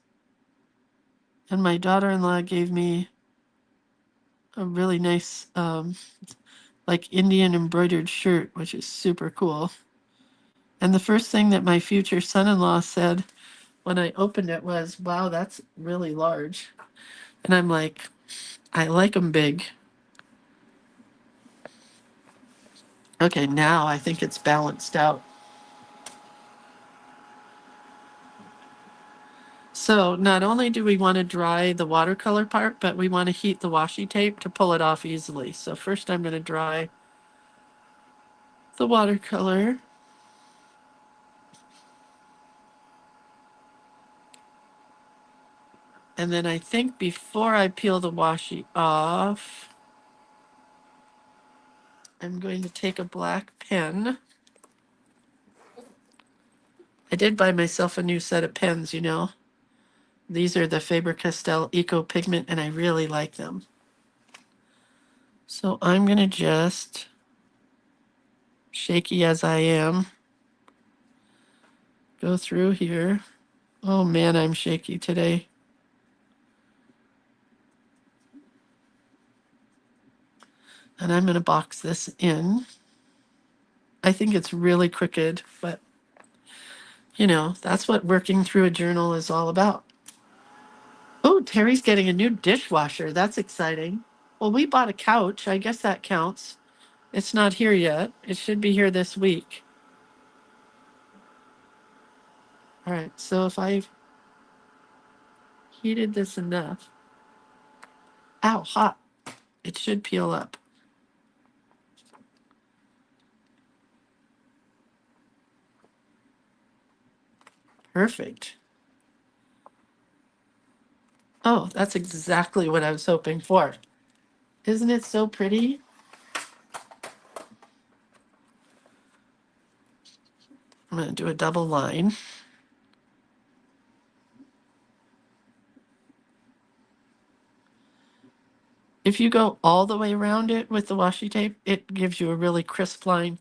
And my daughter-in-law gave me a really nice, like Indian embroidered shirt, which is super cool. And the first thing that my future son-in-law said when I opened it was, wow, that's really large. And I'm like, I like them big. Okay, now I think it's balanced out. So not only do we want to dry the watercolor part, but we want to heat the washi tape to pull it off easily. So first I'm going to dry the watercolor. And then I think before I peel the washi off, I'm going to take a black pen. I did buy myself a new set of pens, you know. These are the Faber-Castell Eco Pigment, and I really like them. So I'm going to just, shaky as I am, go through here. Oh man, I'm shaky today. And I'm going to box this in. I think it's really crooked, but you know, that's what working through a journal is all about. Oh, Terry's getting a new dishwasher. That's exciting. Well, we bought a couch. I guess that counts. It's not here yet. It should be here this week. All right, so if I've heated this enough. Ow, hot. It should peel up. Perfect. Oh, that's exactly what I was hoping for. Isn't it so pretty? I'm going to do a double line. If you go all the way around it with the washi tape, it gives you a really crisp line.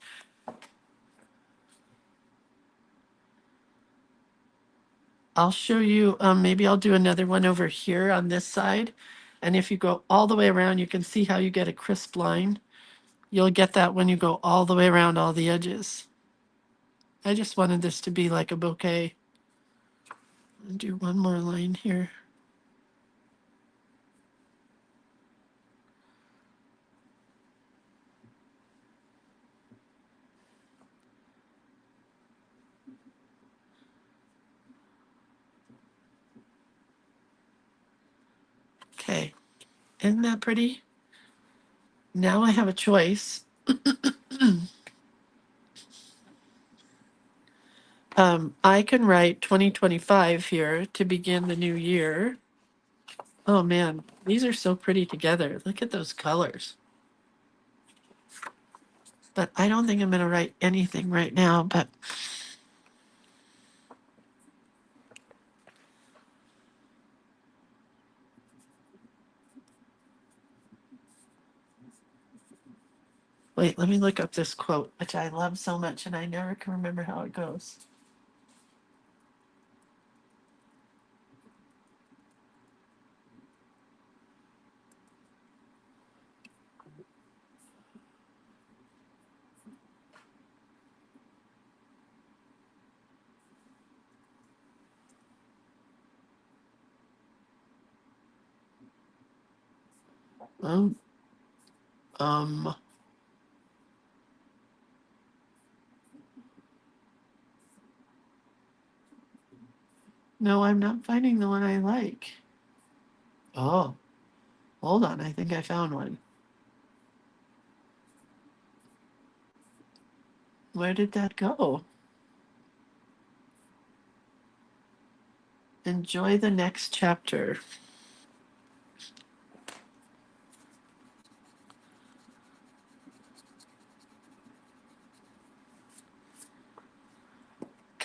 I'll show you, maybe I'll do another one over here on this side. And if you go all the way around, you can see how you get a crisp line. You'll get that when you go all the way around all the edges. I just wanted this to be like a bouquet. I'll do one more line here. Okay, isn't that pretty? Now I have a choice. I can write 2025 here to begin the new year. Oh man, these are so pretty together. Look at those colors. But I don't think I'm going to write anything right now, but wait, let me look up this quote, which I love so much and I never can remember how it goes. Um, um, no, I'm not finding the one I like. Oh, hold on. I think I found one. Where did that go? Enjoy the next chapter.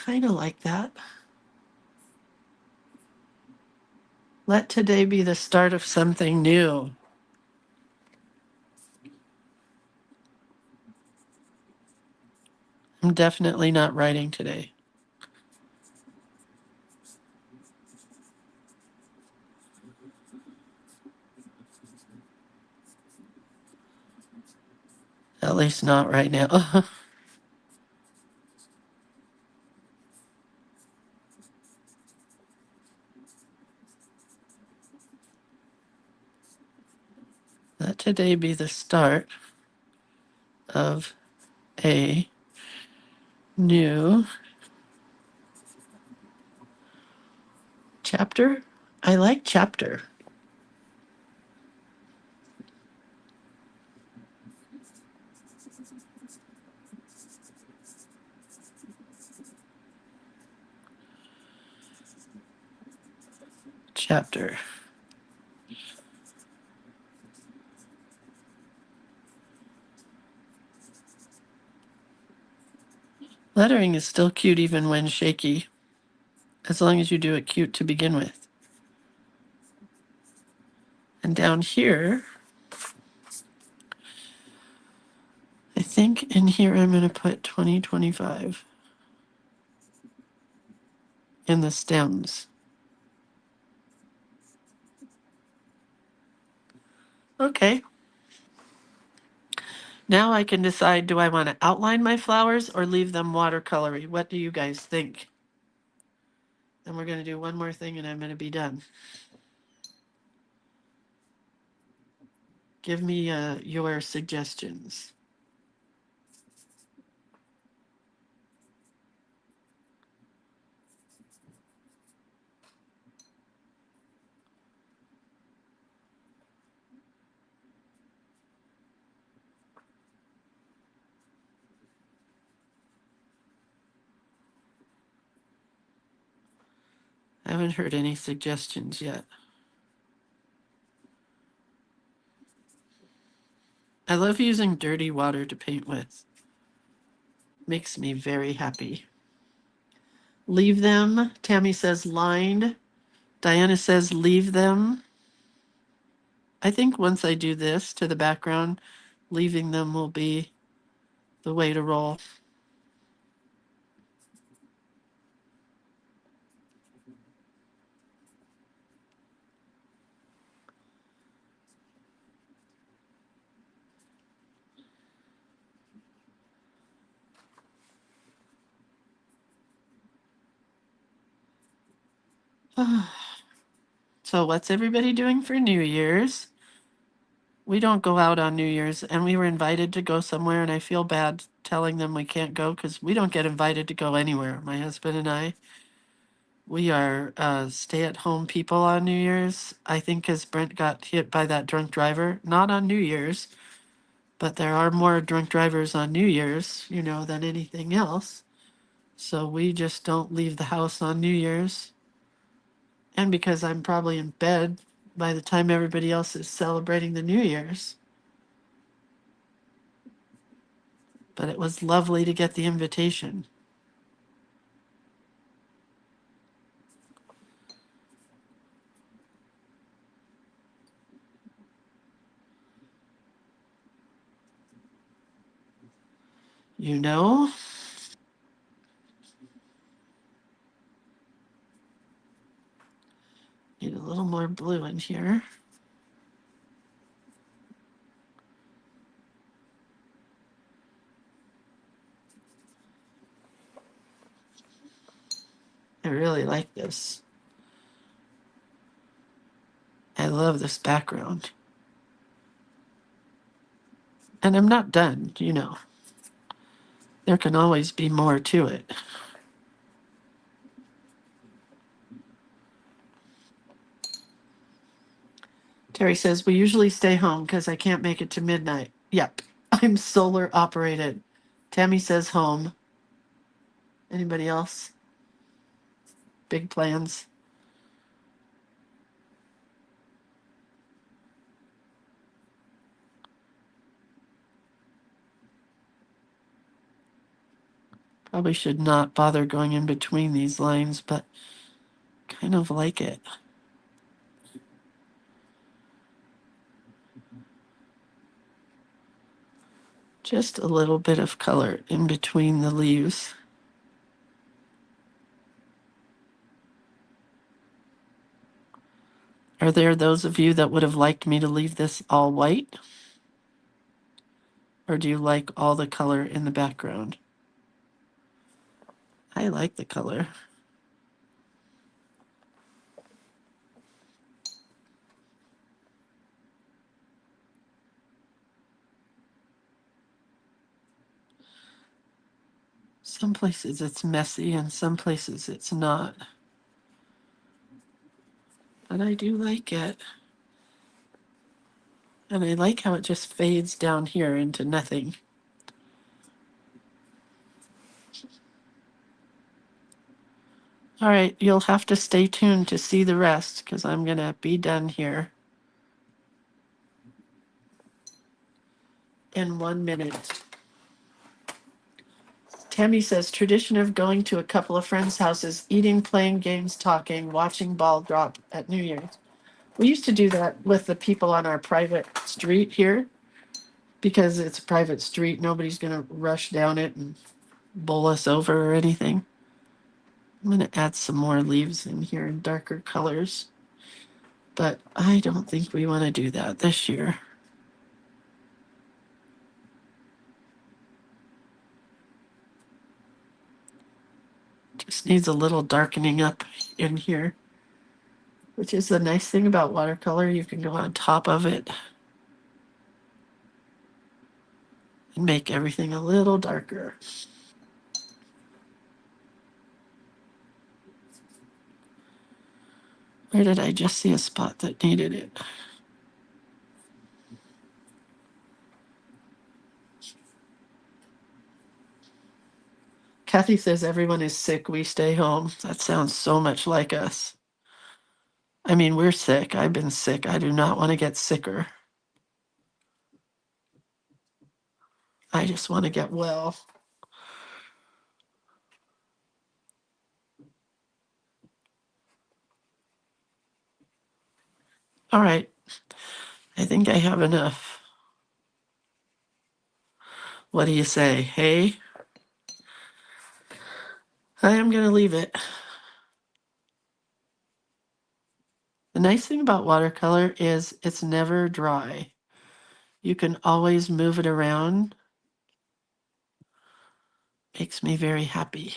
Kind of like that. Let today be the start of something new. I'm definitely not writing today. At least not right now. Let today be the start of a new chapter. I like chapter. chapter. Lettering is still cute even when shaky, as long as you do it cute to begin with. And down here, I think in here I'm going to put 2025 in the stems. Okay. Now I can decide, do I want to outline my flowers or leave them watercolory? What do you guys think? And we're going to do one more thing and I'm going to be done. Give me your suggestions. I haven't heard any suggestions yet. I love using dirty water to paint with. Makes me very happy. Leave them. Tammy says lined. Diana says leave them. I think once I do this to the background, leaving them will be the way to roll. So what's everybody doing for New Year's? We don't go out on New Year's, and we were invited to go somewhere, and I feel bad telling them we can't go because we don't get invited to go anywhere. My husband and I, we are stay-at-home people on New Year's. I think because Brent got hit by that drunk driver, not on New Year's, but there are more drunk drivers on New Year's, than anything else. So we just don't leave the house on New Year's. And because I'm probably in bed by the time everybody else is celebrating the New Year's. But it was lovely to get the invitation. You know? Need a little more blue in here. I really like this. I love this background. And I'm not done, There can always be more to it. Terry says, we usually stay home because I can't make it to midnight. Yep, I'm solar operated. Tammy says home. Anybody else? Big plans? Probably should not bother going in between these lines, but kind of like it. Just a little bit of color in between the leaves. Are there those of you that would have liked me to leave this all white? Or do you like all the color in the background? I like the color. Some places it's messy and some places it's not. But I do like it. And I like how it just fades down here into nothing. All right, you'll have to stay tuned to see the rest because I'm going to be done here in 1 minute. Tammy says tradition of going to a couple of friends' houses, eating, playing games, talking, watching ball drop at New Year's. We used to do that with the people on our private street here because it's a private street. Nobody's going to rush down it and bowl us over or anything. I'm going to add some more leaves in here in darker colors, but I don't think we want to do that this year. Just needs a little darkening up in here, which is the nice thing about watercolor. You can go on top of it and make everything a little darker. Where did I just see a spot that needed it? Kathy says everyone is sick, we stay home. That sounds so much like us. I mean, we're sick. I've been sick. I do not want to get sicker. I just want to get well. All right. I think I have enough. What do you say? Hey? I am going to leave it. The nice thing about watercolor is it's never dry. You can always move it around. Makes me very happy.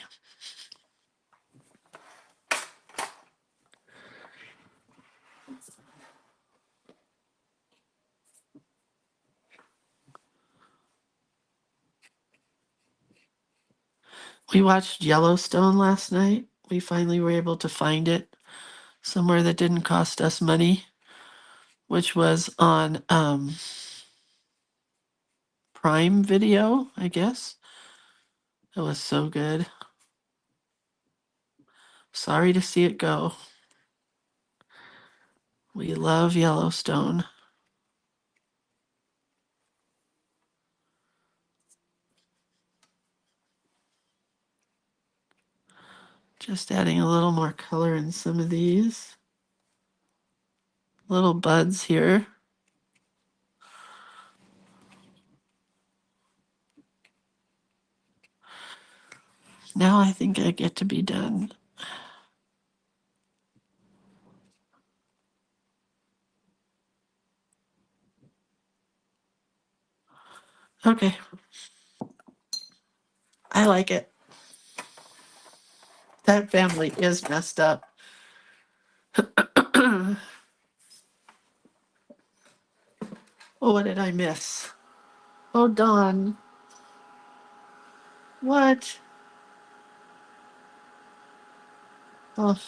We watched Yellowstone last night. We finally were able to find it somewhere that didn't cost us money, which was on Prime Video, I guess. It was so good. Sorry to see it go. We love Yellowstone. Just adding a little more color in some of these little buds here. Now I think I get to be done. Okay. I like it. That family is messed up. Oh, what did I miss? Oh, Dawn. What? Oh,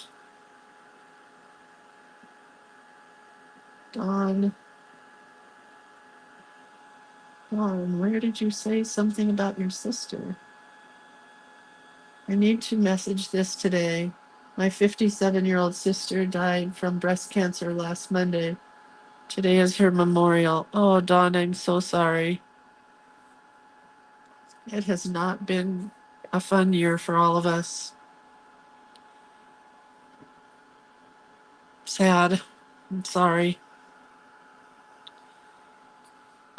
Dawn. Dawn, where did you say something about your sister? I need to message this today. My 57-year-old sister died from breast cancer last Monday. Today is her memorial. Oh, Dawn, I'm so sorry. It has not been a fun year for all of us. Sad. I'm sorry.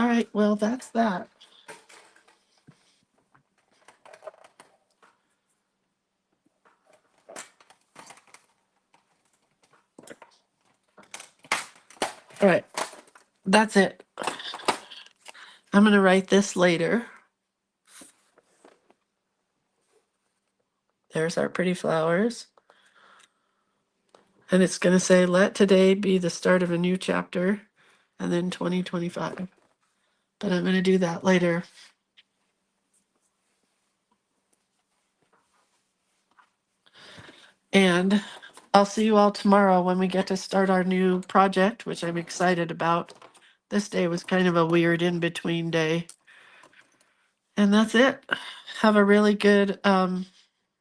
All right, well, that's that. All right, that's it. I'm going to write this later. There's our pretty flowers. And it's going to say, let today be the start of a new chapter, and then 2025. But I'm going to do that later. And I'll see you all tomorrow when we get to start our new project, which I'm excited about. This day was kind of a weird in-between day. And that's it. Have a really good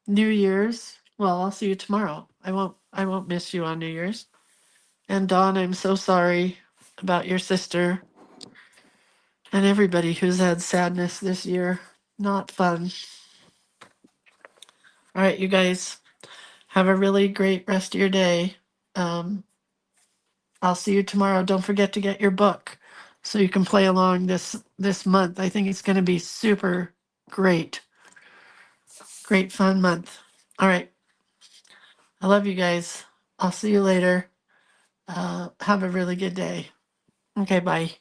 New Year's. Well, I'll see you tomorrow. I won't miss you on New Year's. And Dawn, I'm so sorry about your sister and everybody who's had sadness this year. Not fun. All right, you guys have a really great rest of your day. Um, I'll see you tomorrow. Don't forget to get your book so you can play along this month. I think it's going to be super great. Great fun month. All right. I love you guys. I'll see you later. Have a really good day. Okay, bye.